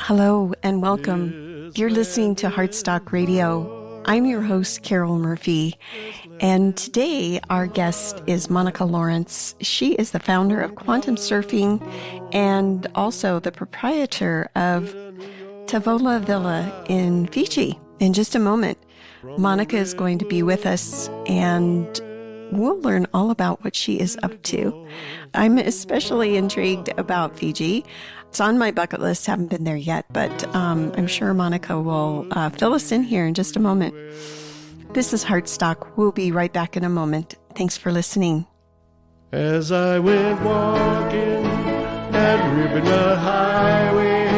Hello and welcome. You're listening to Heartstock Radio. I'm your host, Carol Murphy, and today our guest is Monica Laurence. She is the founder of Quantum Surfing and also the proprietor of Tavola Villa in Fiji. In just a moment, Monica is going to be with us and we'll learn all about what she is up to. I'm especially intrigued about Fiji. It's on my bucket list. Haven't been there yet, but I'm sure Monica will fill us in here in just a moment. This is Heartstock. We'll be right back in a moment. Thanks for listening. As I went walking and ripping the highway,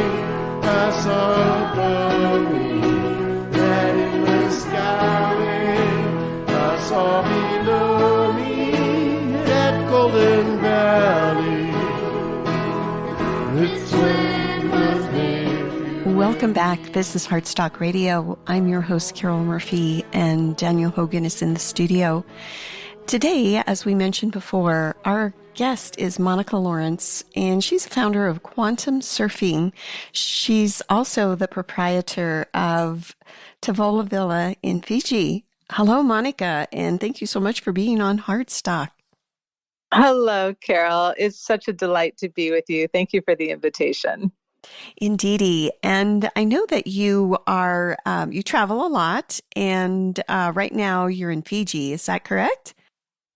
I saw a glory that in the skyway. I saw below me that golden valley. Welcome back. This is Heartstock Radio. I'm your host, Carol Murphy, and Daniel Hogan is in the studio. Today, as we mentioned before, our guest is Monica Laurence, and she's the founder of Quantum Surfing. She's also the proprietor of Tavola Villa in Fiji. Hello, Monica, and thank you so much for being on Heartstock. Hello, Carol. It's such a delight to be with you. Thank you for the invitation. Indeedy. And I know that you are, you travel a lot, and right now you're in Fiji. Is that correct?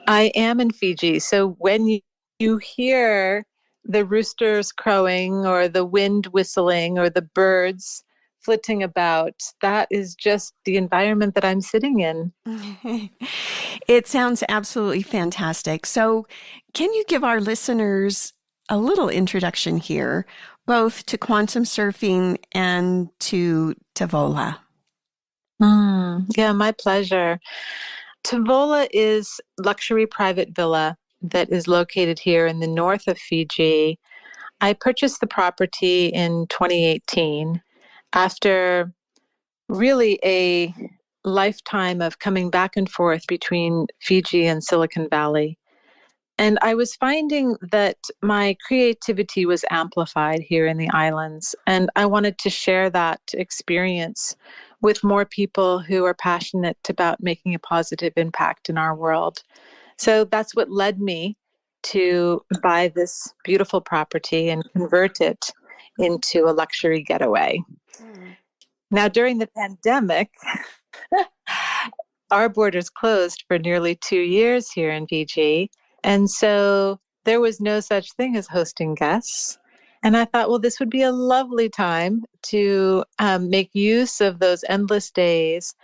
I am in Fiji. So when you hear the roosters crowing or the wind whistling or the birds flitting about, that is just the environment that I'm sitting in. It sounds absolutely fantastic. So can you give our listeners a little introduction here, both to quantum surfing and to Tavola? Yeah, my pleasure. Tavola is luxury private villa that is located here in the north of Fiji. I purchased the property in 2018 after really a lifetime of coming back and forth between Fiji and Silicon Valley. And I was finding that my creativity was amplified here in the islands. And I wanted to share that experience with more people who are passionate about making a positive impact in our world. So that's what led me to buy this beautiful property and convert it into a luxury getaway. Now, during the pandemic, our borders closed for nearly 2 years here in Fiji. And so there was no such thing as hosting guests. And I thought, well, this would be a lovely time to make use of those endless days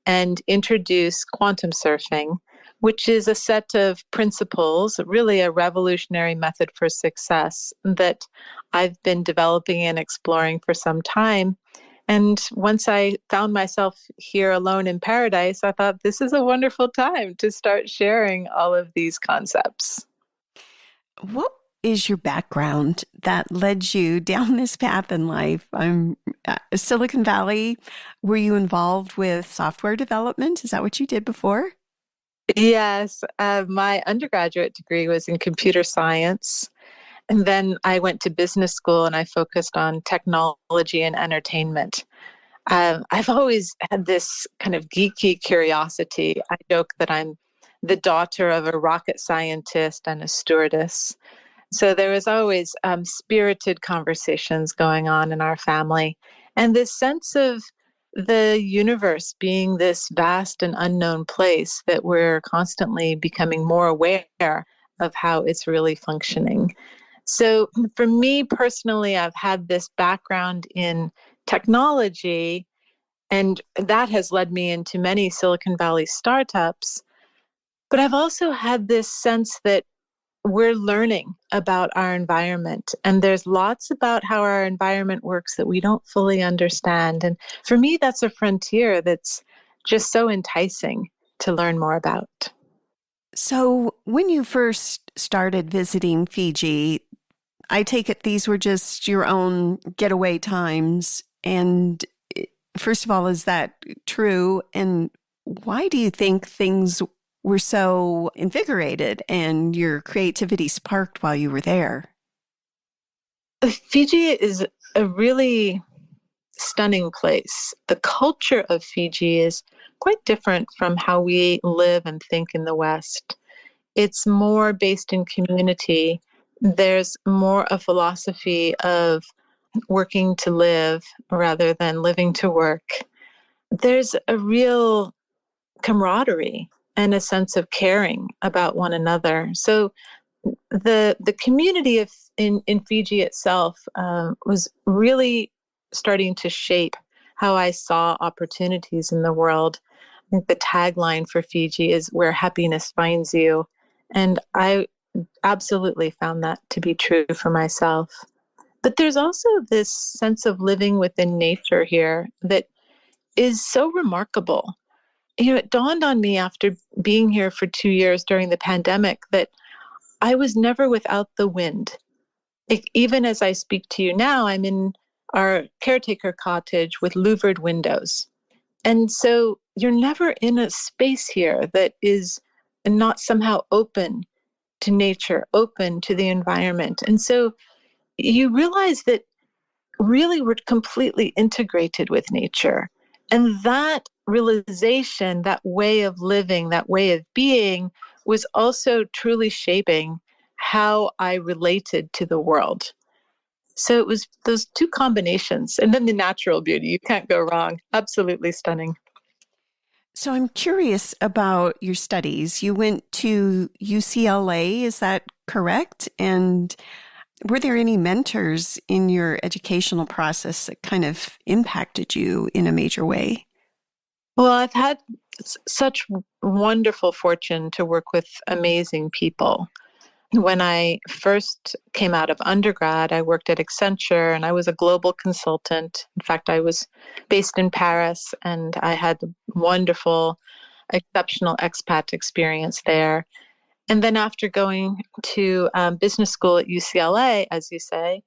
and introduce quantum surfing, which is a set of principles, really a revolutionary method for success that I've been developing and exploring for some time. And once I found myself here alone in paradise, I thought this is a wonderful time to start sharing all of these concepts. What is your background that led you down this path in life? Silicon Valley, were you involved with software development? Is that what you did before? Yes, my undergraduate degree was in computer science. And then I went to business school and I focused on technology and entertainment. I've always had this kind of geeky curiosity. I joke that I'm the daughter of a rocket scientist and a stewardess. So there was always spirited conversations going on in our family. And this sense of the universe being this vast and unknown place that we're constantly becoming more aware of how it's really functioning. So for me personally, I've had this background in technology, and that has led me into many Silicon Valley startups. But I've also had this sense that we're learning about our environment, and there's lots about how our environment works that we don't fully understand. And for me, that's a frontier that's just so enticing to learn more about. So when you first started visiting Fiji, I take it these were just your own getaway times. And first of all, is that true? And why do you think things were so invigorated and your creativity sparked while you were there? Fiji is a really stunning place. The culture of Fiji is quite different from how we live and think in the West. It's more based in community. There's more a philosophy of working to live rather than living to work. There's a real camaraderie and a sense of caring about one another. So the community in Fiji itself was really starting to shape how I saw opportunities in the world. I think the tagline for Fiji is "Where happiness finds you," and I absolutely found that to be true for myself. But there's also this sense of living within nature here that is so remarkable. It dawned on me after being here for 2 years during the pandemic that I was never without the wind. Even as I speak to you now, I'm in our caretaker cottage with louvered windows. And so you're never in a space here that is not somehow open to nature, open to the environment. And so you realize that really we're completely integrated with nature. And that realization, that way of living, that way of being was also truly shaping how I related to the world. So it was those two combinations. And then the natural beauty, you can't go wrong. Absolutely stunning. So I'm curious about your studies. You went to UCLA, is that correct? And were there any mentors in your educational process that kind of impacted you in a major way? Well, I've had such wonderful fortune to work with amazing people. When I first came out of undergrad, I worked at Accenture and I was a global consultant. In fact, I was based in Paris and I had wonderful, exceptional expat experience there. And then after going to business school at UCLA, as you say,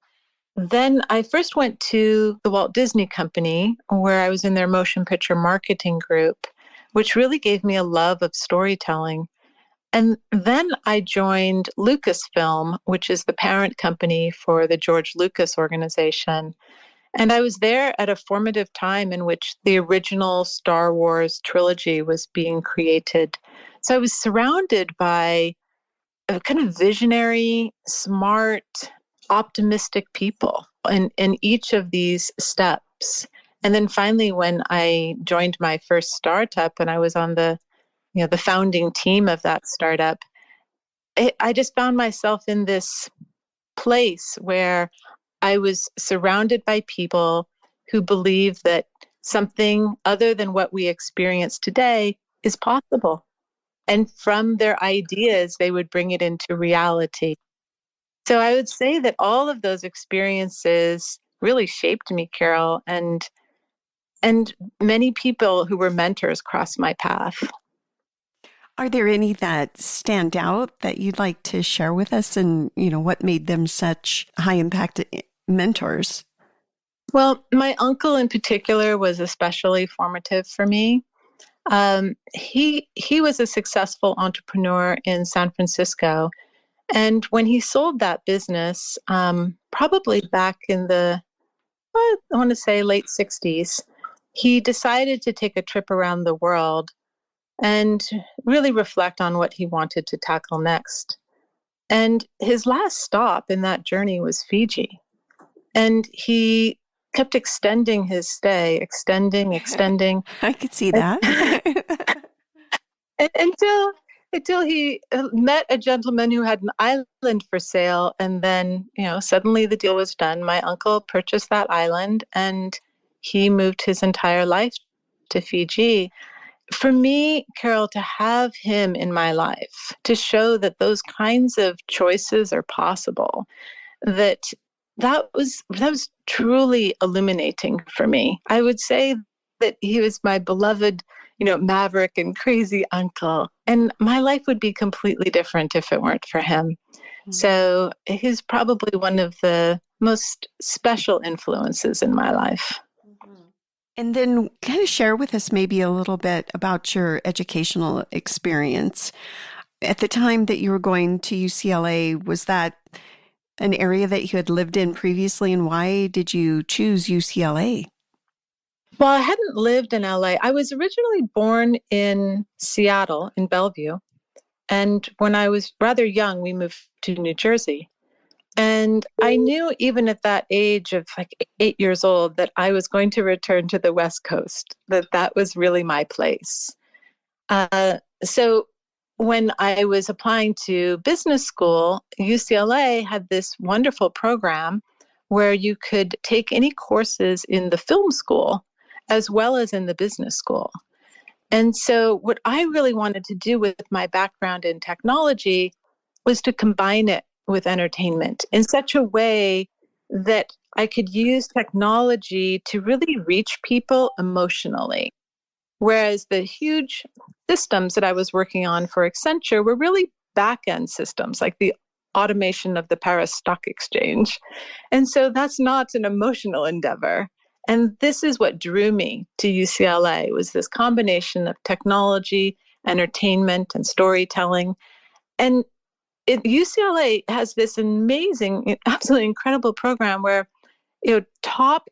then I first went to the Walt Disney Company, where I was in their motion picture marketing group, which really gave me a love of storytelling. And then I joined Lucasfilm, which is the parent company for the George Lucas organization. And I was there at a formative time in which the original Star Wars trilogy was being created. So I was surrounded by a kind of visionary, smart, optimistic people in each of these steps. And then finally, when I joined my first startup and I was on the founding team of that startup, I just found myself in this place where I was surrounded by people who believe that something other than what we experience today is possible. And from their ideas, they would bring it into reality. So I would say that all of those experiences really shaped me, Carol, and many people who were mentors crossed my path. Are there any that stand out that you'd like to share with us, and what made them such high impact mentors? Well, my uncle in particular was especially formative for me. He was a successful entrepreneur in San Francisco. And when he sold that business, probably back in I want to say late 60s, he decided to take a trip around the world and really reflect on what he wanted to tackle next. And his last stop in that journey was Fiji. And he kept extending his stay, extending. I could see that. Until he met a gentleman who had an island for sale. And then, suddenly the deal was done. My uncle purchased that island and he moved his entire life to Fiji. For me, Carol, to have him in my life, to show that those kinds of choices are possible, that was truly illuminating for me. I would say that he was my beloved, maverick and crazy uncle. And my life would be completely different if it weren't for him. Mm-hmm. So he's probably one of the most special influences in my life. Mm-hmm. And then kind of share with us maybe a little bit about your educational experience. At the time that you were going to UCLA, was that an area that you had lived in previously, and why did you choose UCLA? Well, I hadn't lived in LA. I was originally born in Seattle, in Bellevue. And when I was rather young, we moved to New Jersey. And I knew even at that age of like 8 years old that I was going to return to the West Coast, that was really my place. So when I was applying to business school, UCLA had this wonderful program where you could take any courses in the film school as well as in the business school. And so what I really wanted to do with my background in technology was to combine it with entertainment in such a way that I could use technology to really reach people emotionally. Whereas the huge systems that I was working on for Accenture were really back end systems, like the automation of the Paris Stock Exchange. And so that's not an emotional endeavor. And this is what drew me to UCLA was this combination of technology, entertainment, and storytelling. And UCLA has this amazing, absolutely incredible program where top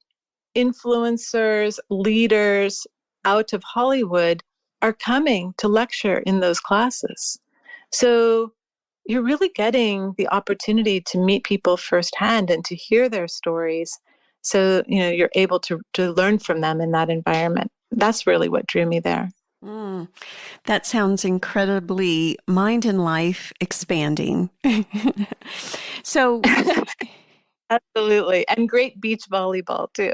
influencers, leaders out of Hollywood are coming to lecture in those classes. So you're really getting the opportunity to meet people firsthand and to hear their stories. So, you're able to learn from them in that environment. That's really what drew me there. That sounds incredibly mind and life expanding. So, absolutely. And great beach volleyball too.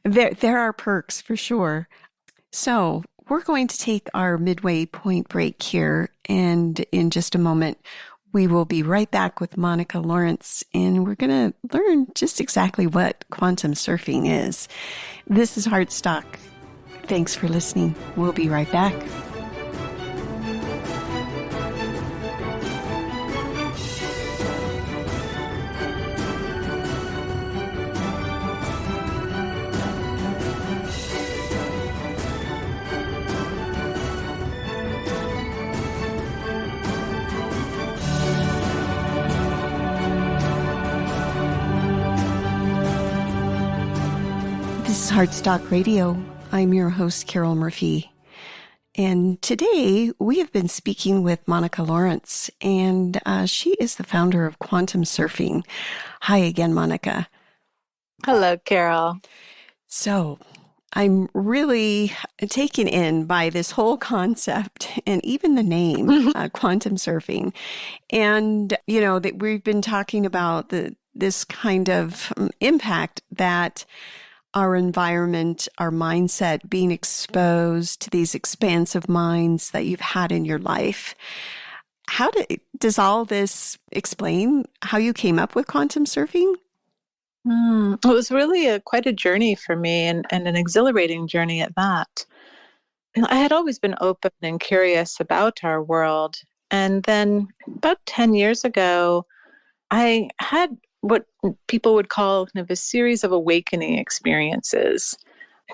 There are perks for sure. So we're going to take our midway point break here. And in just a moment, we will be right back with Monica Laurence, and we're going to learn just exactly what quantum surfing is. This is Heartstock. Thanks for listening. We'll be right back. This is Heartstock Radio. I'm your host, Carol Murphy. And today we have been speaking with Monica Laurence, and she is the founder of Quantum Surfing. Hi again, Monica. Hello, Carol. So I'm really taken in by this whole concept and even the name, quantum surfing. And, that we've been talking about this kind of impact that our environment, our mindset, being exposed to these expansive minds that you've had in your life. Does all this explain how you came up with quantum surfing? It was really quite a journey for me and an exhilarating journey at that. And I had always been open and curious about our world. And then about 10 years ago, I had what people would call kind of a series of awakening experiences,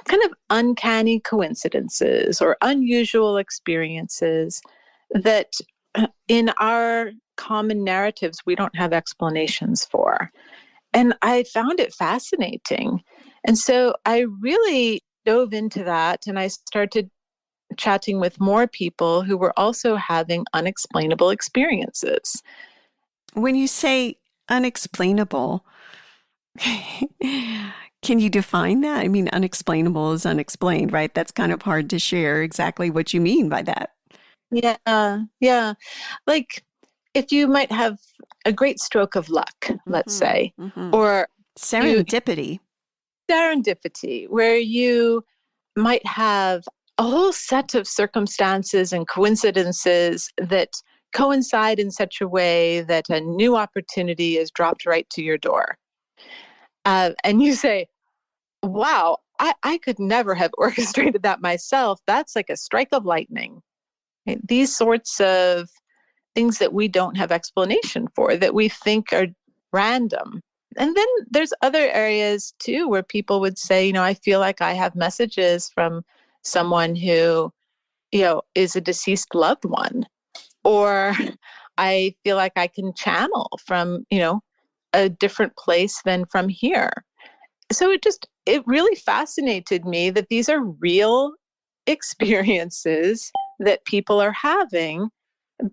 kind of uncanny coincidences or unusual experiences that in our common narratives, we don't have explanations for. And I found it fascinating. And so I really dove into that and I started chatting with more people who were also having unexplainable experiences. When you say unexplainable, can you define that? I mean, unexplainable is unexplained, right? That's kind of hard to share exactly what you mean by that. Yeah. Like if you might have a great stroke of luck, let's say, or serendipity, where you might have a whole set of circumstances and coincidences that coincide in such a way that a new opportunity is dropped right to your door. And you say, wow, I could never have orchestrated that myself. That's like a strike of lightning. Right? These sorts of things that we don't have explanation for, that we think are random. And then there's other areas too where people would say, I feel like I have messages from someone who, is a deceased loved one. Or I feel like I can channel from, a different place than from here. So it just it really fascinated me that these are real experiences that people are having,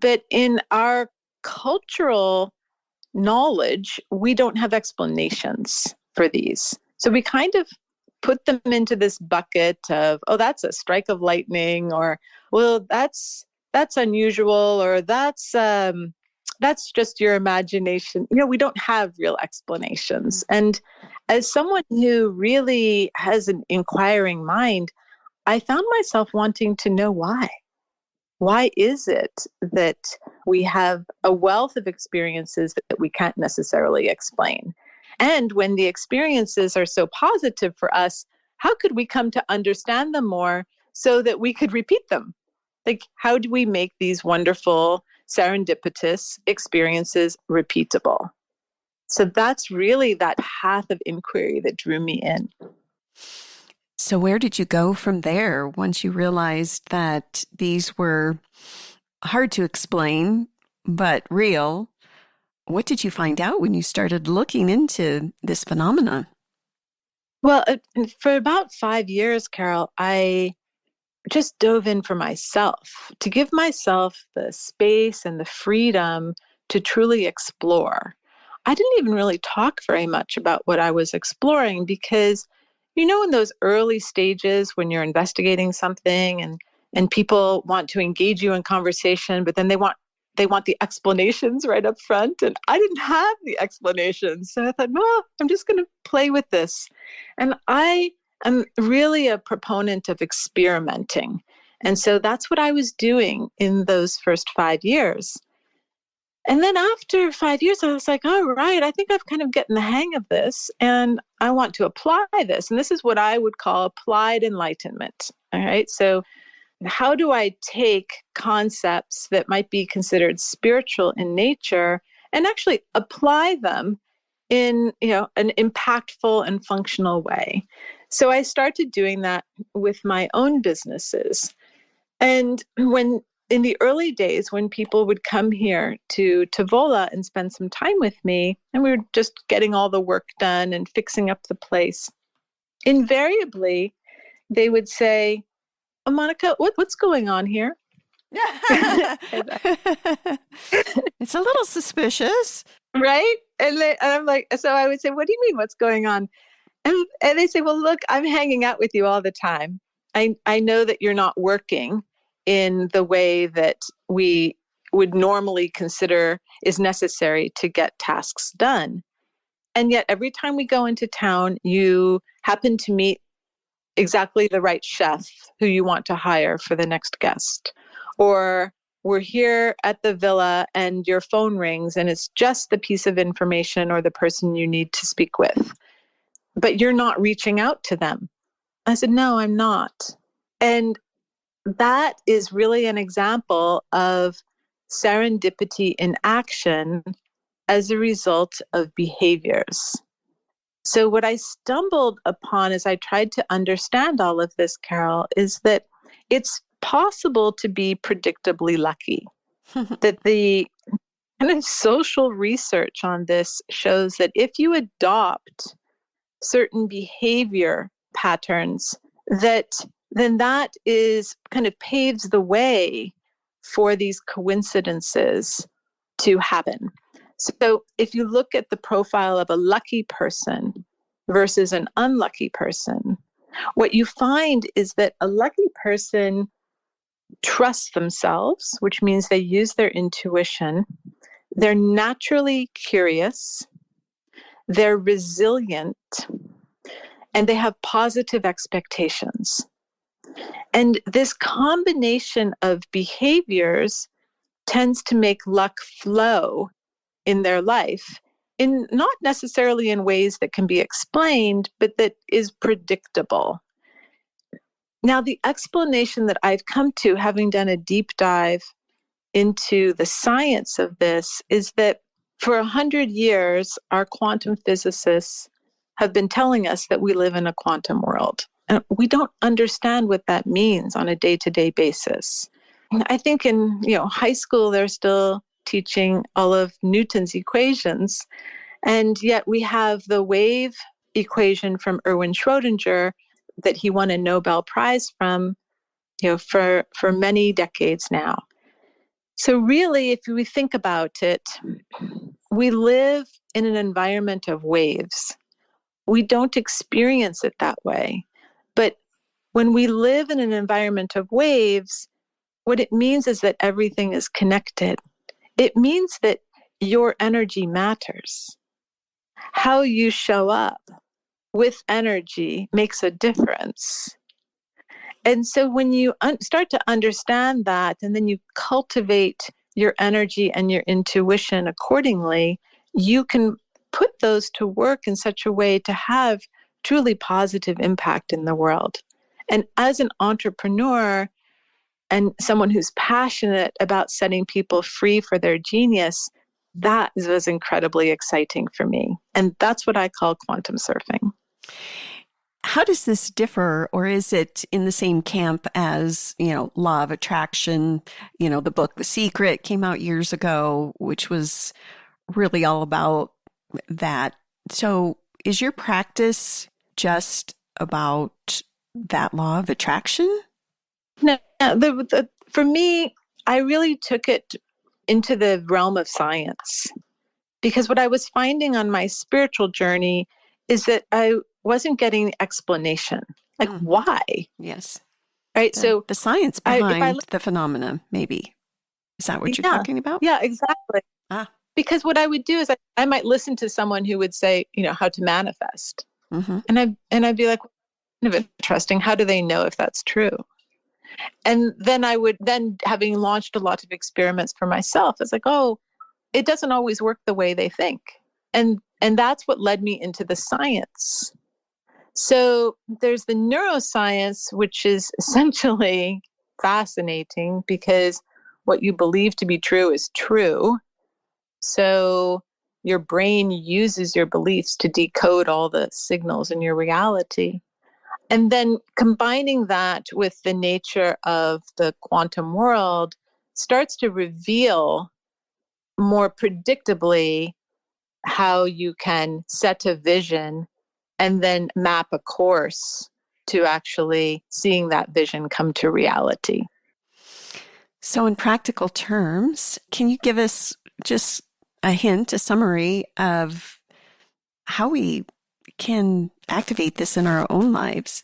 but in our cultural knowledge, we don't have explanations for these. So we kind of put them into this bucket of, oh, that's a strike of lightning, or, well, that's unusual, or that's just your imagination. We don't have real explanations. And as someone who really has an inquiring mind, I found myself wanting to know why. Why is it that we have a wealth of experiences that we can't necessarily explain? And when the experiences are so positive for us, how could we come to understand them more so that we could repeat them? Like, how do we make these wonderful serendipitous experiences repeatable? So that's really that path of inquiry that drew me in. So where did you go from there once you realized that these were hard to explain, but real? What did you find out when you started looking into this phenomenon? Well, for about 5 years, Carol, I just dove in for myself to give myself the space and the freedom to truly explore. I didn't even really talk very much about what I was exploring because, in those early stages when you're investigating something and people want to engage you in conversation, but then they want the explanations right up front. And I didn't have the explanations. So I thought, well, I'm just going to play with this. And I'm really a proponent of experimenting. And so that's what I was doing in those first 5 years. And then after 5 years, I was like, all right, I think I've kind of gotten the hang of this and I want to apply this. And this is what I would call applied enlightenment. All right. So how do I take concepts that might be considered spiritual in nature and actually apply them in, an impactful and functional way? So I started doing that with my own businesses. And in the early days, when people would come here to Tavola and spend some time with me, and we were just getting all the work done and fixing up the place, invariably, they would say, oh, Monica, what's going on here? It's a little suspicious. Right? And I'm like, so I would say, what do you mean, what's going on? And they say, well, look, I'm hanging out with you all the time. I know that you're not working in the way that we would normally consider is necessary to get tasks done. And yet every time we go into town, you happen to meet exactly the right chef who you want to hire for the next guest. Or we're here at the villa and your phone rings and it's just the piece of information or the person you need to speak with, but you're not reaching out to them. I said, no, I'm not. And that is really an example of serendipity in action as a result of behaviors. So what I stumbled upon as I tried to understand all of this, Carol, is that it's possible to be predictably lucky. That the kind of social research on this shows that if you adopt certain behavior patterns, then that is kind of paves the way for these coincidences to happen. So if you look at the profile of a lucky person versus an unlucky person, what you find is that a lucky person trusts themselves, which means they use their intuition. They're naturally curious. They're resilient. And they have positive expectations. And this combination of behaviors tends to make luck flow in their life, in not necessarily in ways that can be explained, but that is predictable. Now, the explanation that I've come to, having done a deep dive into the science of this, is that for 100 years, our quantum physicists have been telling us that we live in a quantum world. And we don't understand what that means on a day-to-day basis. I think in high school, they're still teaching all of Newton's equations, and yet we have the wave equation from Erwin Schrödinger that he won a Nobel Prize from, for many decades now. So really, if we think about it, we live in an environment of waves. We don't experience it that way. But when we live in an environment of waves, what it means is that everything is connected. It means that your energy matters. How you show up with energy makes a difference. And so when you start to understand that, and then you cultivate your energy and your intuition accordingly, you can put those to work in such a way to have truly positive impact in the world. And as an entrepreneur and someone who's passionate about setting people free for their genius, that was incredibly exciting for me. And that's what I call quantum surfing. How does this differ, or is it in the same camp as, law of attraction? The book The Secret came out years ago, which was really all about that. So is your practice just about that law of attraction? No, for me, I really took it into the realm of science, because what I was finding on my spiritual journey is that I wasn't getting explanation. Like, why? Yes. Right. So the science behind the phenomena, maybe. Is that what you're talking about? Yeah, exactly. Because what I would do is I might listen to someone who would say, how to manifest. Mm-hmm. And I'd be like, kind of interesting. How do they know if that's true? And then having launched a lot of experiments for myself, it's like, oh, it doesn't always work the way they think. And that's what led me into the science. So there's the neuroscience, which is essentially fascinating because what you believe to be true is true. So your brain uses your beliefs to decode all the signals in your reality. And then combining that with the nature of the quantum world starts to reveal more predictably how you can set a vision and then map a course to actually seeing that vision come to reality. So in practical terms, can you give us just a hint, a summary of how we can activate this in our own lives?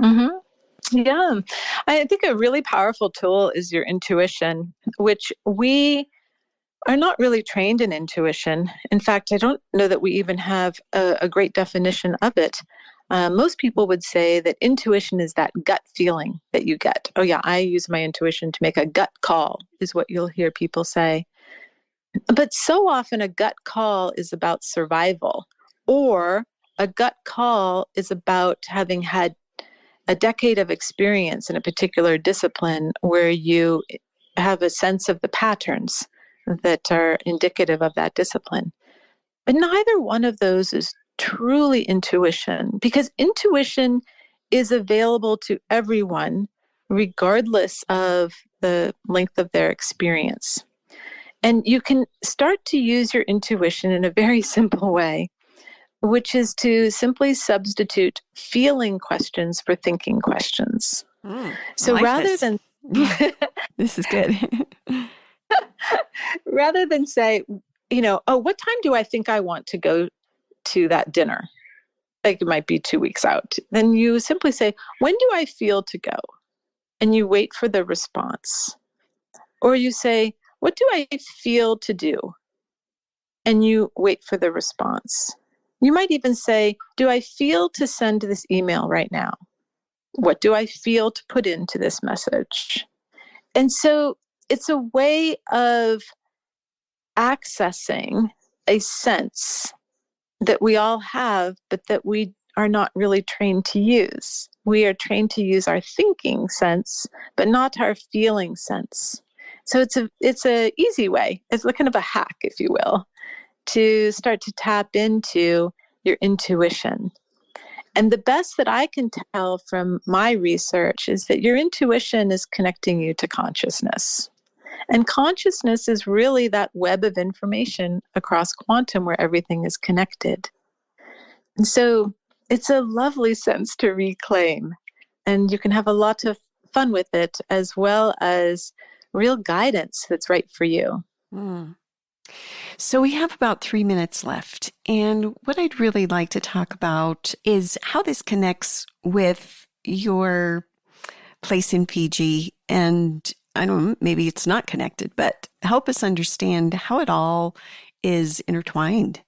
Mm-hmm. Yeah. I think a really powerful tool is your intuition, which we are not really trained in intuition. In fact, I don't know that we even have a great definition of it. Most people would say that intuition is that gut feeling that you get. Oh yeah, I use my intuition to make a gut call, is what you'll hear people say. But so often a gut call is about survival, or a gut call is about having had a decade of experience in a particular discipline where you have a sense of the patterns that are indicative of that discipline. But neither one of those is truly intuition, because intuition is available to everyone regardless of the length of their experience. And you can start to use your intuition in a very simple way, which is to simply substitute feeling questions for thinking questions. So rather than this is good. Rather than say, oh, what time do I think I want to go to that dinner? Like it might be 2 weeks out. Then you simply say, when do I feel to go? And you wait for the response. Or you say, what do I feel to do? And you wait for the response. You might even say, do I feel to send this email right now? What do I feel to put into this message? And so it's a way of accessing a sense that we all have, but that we are not really trained to use. We are trained to use our thinking sense, but not our feeling sense. So it's a easy way. It's kind of a hack, if you will, to start to tap into your intuition. And the best that I can tell from my research is that your intuition is connecting you to consciousness. And consciousness is really that web of information across quantum where everything is connected. And so it's a lovely sense to reclaim, and you can have a lot of fun with it, as well as real guidance that's right for you. Mm. So we have about 3 minutes left. And what I'd really like to talk about is how this connects with your place in Fiji. And I don't know, maybe it's not connected, but help us understand how it all is intertwined.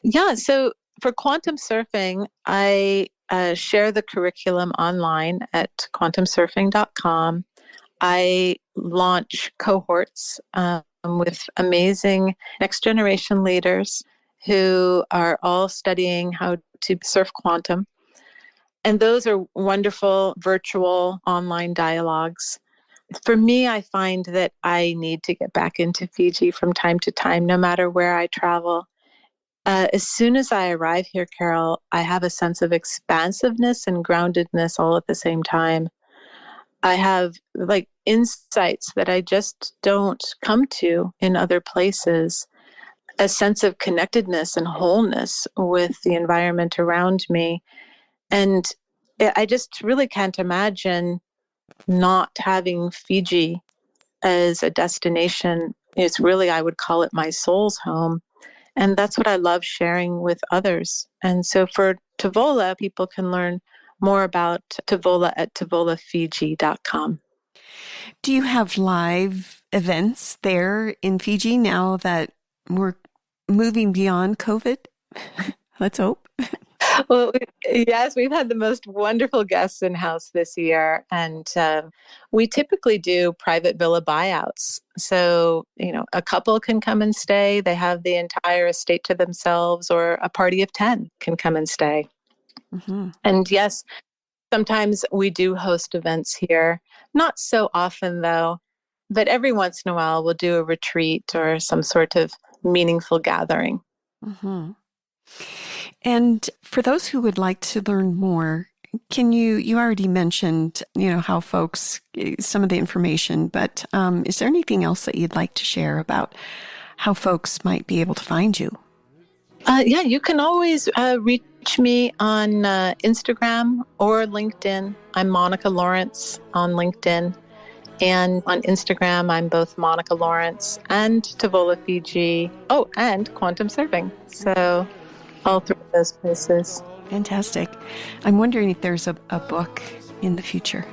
Yeah, so for quantum surfing, I share the curriculum online at quantumsurfing.com. I launch cohorts with amazing next generation leaders who are all studying how to surf quantum. And those are wonderful virtual online dialogues. For me, I find that I need to get back into Fiji from time to time, no matter where I travel. As soon as I arrive here, Carol, I have a sense of expansiveness and groundedness all at the same time. I have like insights that I just don't come to in other places, a sense of connectedness and wholeness with the environment around me. And I just really can't imagine not having Fiji as a destination. It's really, I would call it my soul's home. And that's what I love sharing with others. And so for Tavola, people can learn more about Tavola at tavolafiji.com. Do you have live events there in Fiji now that we're moving beyond COVID? Let's hope. Well, yes, we've had the most wonderful guests in-house this year, and we typically do private villa buyouts. So, a couple can come and stay. They have the entire estate to themselves, or a party of 10 can come and stay. Mm-hmm. And yes, sometimes we do host events here. Not so often, though, but every once in a while we'll do a retreat or some sort of meaningful gathering. Mm-hmm. And for those who would like to learn more, you already mentioned, how folks, some of the information, but is there anything else that you'd like to share about how folks might be able to find you? Yeah, you can always reach me on Instagram or LinkedIn. I'm Monica Laurence on LinkedIn. And on Instagram, I'm both Monica Laurence and Tavola Fiji. Oh, and Quantum Surfing. So all three of those places. Fantastic. I'm wondering if there's a book in the future.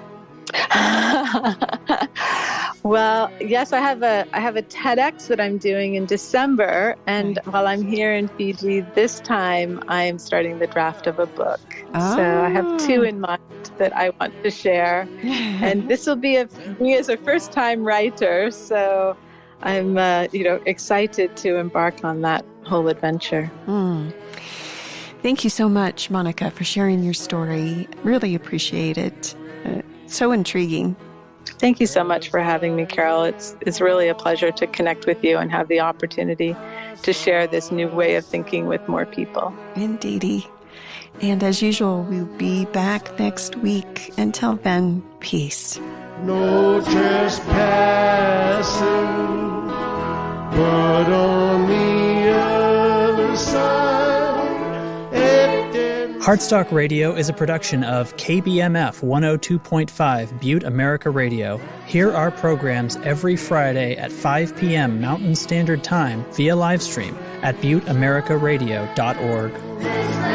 Well, yes, I have a TEDx that I'm doing in December, and while I'm here in Fiji this time, I am starting the draft of a book. Oh. So I have two in mind that I want to share, and this will be me as a first-time writer. So I'm, excited to embark on that whole adventure. Thank you so much, Monica, for sharing your story. Really appreciate it. So intriguing. Thank you so much for having me, Carol. It's really a pleasure to connect with you and have the opportunity to share this new way of thinking with more people. Indeedy. And as usual, we'll be back next week. Until then, peace. No trespassing, but on the other side. Heartstock Radio is a production of KBMF 102.5 Butte America Radio. Hear our programs every Friday at 5 p.m. Mountain Standard Time via live stream at butteamericaradio.org.